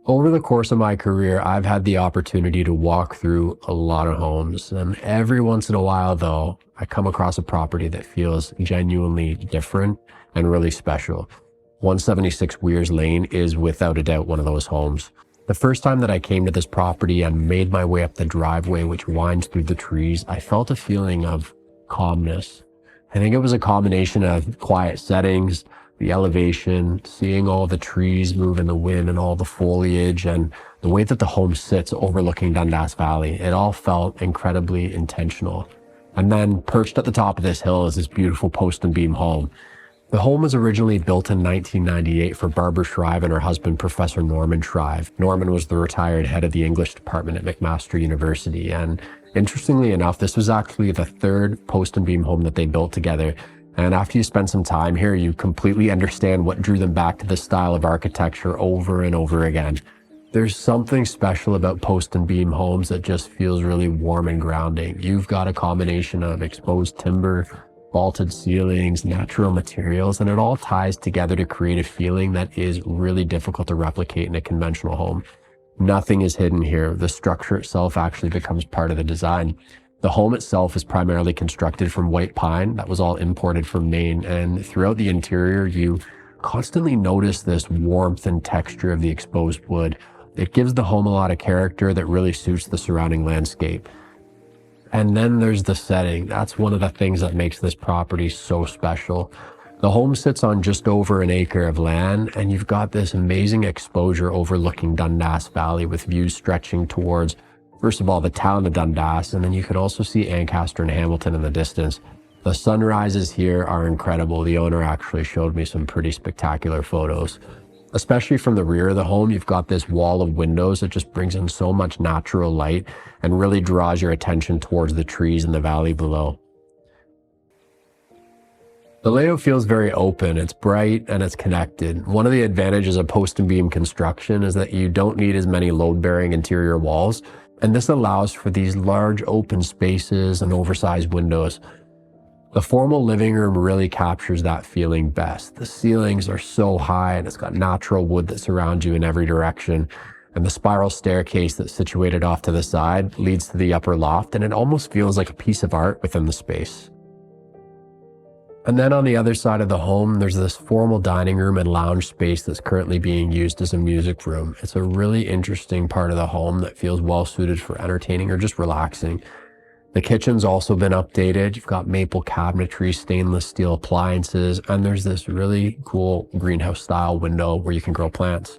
Over the course of my career, I've had the opportunity to walk through a lot of homes, and every once in a while, though, I come across a property that feels genuinely different and really special. 176 Weirs Lane is without a doubt one of those homes. The first time that I came to this property and made my way up the driveway, which winds through the trees, I felt a feeling of calmness. I think it was a combination of quiet settings, the elevation, seeing all the trees move in the wind and all the foliage, and the way that the home sits overlooking Dundas Valley. It all felt incredibly intentional. And then perched at the top of this hill is this beautiful post and beam home. The home was originally built in 1998 for Barbara Shrive and her husband, Professor Norman Shrive. Norman was the retired head of the English department at McMaster University. And interestingly enough, this was actually the third post and beam home that they built together. And after you spend some time here, you completely understand what drew them back to this style of architecture over and over again. There's something special about post and beam homes that just feels really warm and grounding. You've got a combination of exposed timber, vaulted ceilings, natural materials, and it all ties together to create a feeling that is really difficult to replicate in a conventional home. Nothing is hidden here. The structure itself actually becomes part of the design. The home itself is primarily constructed from white pine that was all imported from Maine, and throughout the interior, you constantly notice this warmth and texture of the exposed wood. It gives the home a lot of character that really suits the surrounding landscape. And then there's the setting. That's one of the things that makes this property so special. The home sits on just over an acre of land, and you've got this amazing exposure overlooking Dundas Valley with views stretching towards, first of all, the town of Dundas, and then you could also see Ancaster and Hamilton in the distance. The sunrises here are incredible. The owner actually showed me some pretty spectacular photos. Especially from the rear of the home, you've got this wall of windows that just brings in so much natural light and really draws your attention towards the trees in the valley below. The layout feels very open, it's bright, and it's connected. One of the advantages of post and beam construction is that you don't need as many load-bearing interior walls, and this allows for these large open spaces and oversized windows. The formal living room really captures that feeling best. The ceilings are so high and it's got natural wood that surrounds you in every direction. And the spiral staircase that's situated off to the side leads to the upper loft, and it almost feels like a piece of art within the space. And then on the other side of the home, there's this formal dining room and lounge space that's currently being used as a music room. It's a really interesting part of the home that feels well suited for entertaining or just relaxing. The kitchen's also been updated. You've got maple cabinetry, stainless steel appliances, and there's this really cool greenhouse style window where you can grow plants.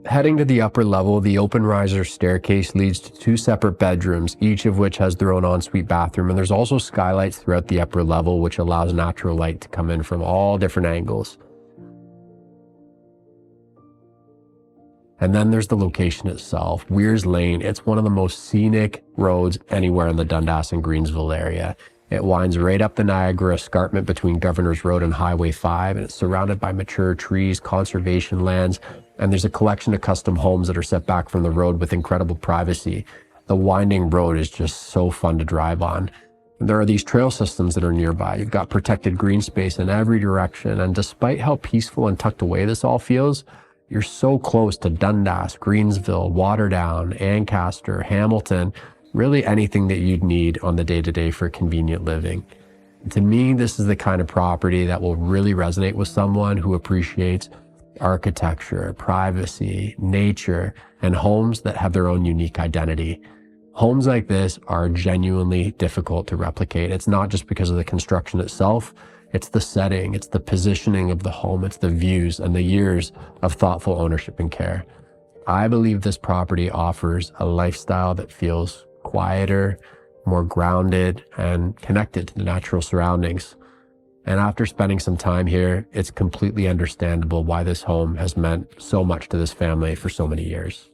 Heading to the upper level, the open riser staircase leads to two separate bedrooms, each of which has their own ensuite bathroom, and there's also skylights throughout the upper level, which allows natural light to come in from all different angles. And then there's the location itself. Weirs Lane, it's one of the most scenic roads anywhere in the Dundas and Greensville area. It winds right up the Niagara Escarpment between Governor's Road and Highway 5, and it's surrounded by mature trees, conservation lands, and there's a collection of custom homes that are set back from the road with incredible privacy. The winding road is just so fun to drive on. There are these trail systems that are nearby. You've got protected green space in every direction, and despite how peaceful and tucked away this all feels, you're so close to Dundas, Greensville, Waterdown, Ancaster, Hamilton, really anything that you'd need on the day-to-day for convenient living. To me, this is the kind of property that will really resonate with someone who appreciates architecture, privacy, nature, and homes that have their own unique identity. Homes like this are genuinely difficult to replicate. It's not just because of the construction itself. It's the setting, it's the positioning of the home, it's the views and the years of thoughtful ownership and care. I believe this property offers a lifestyle that feels quieter, more grounded, and connected to the natural surroundings. And after spending some time here, it's completely understandable why this home has meant so much to this family for so many years.